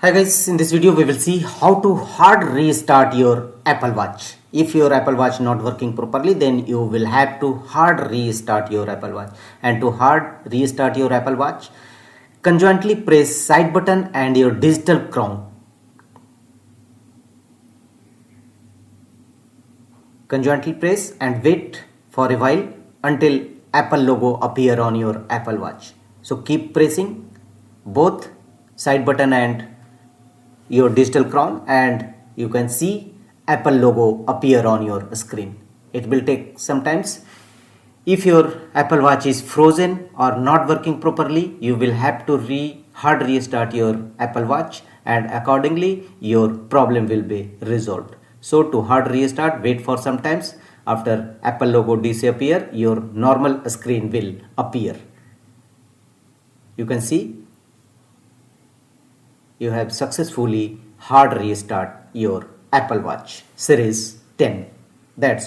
Hi guys, in this video we will see how to hard restart your Apple Watch. If your Apple Watch not working properly, then you will have to hard restart your Apple Watch. And to hard restart your Apple Watch, conjointly press side button and your digital crown. Conjointly press and wait for a while until Apple logo appear on your Apple Watch. So keep pressing both side button and your digital crown and you can see Apple logo appear on your screen. It will take some times. If your Apple Watch is frozen or not working properly, you will have to hard restart your Apple Watch and accordingly your problem will be resolved. So to hard restart, wait for some times. After Apple logo disappear, your normal screen will appear. You can see you have successfully hard restart your Apple Watch Series 10. That's all.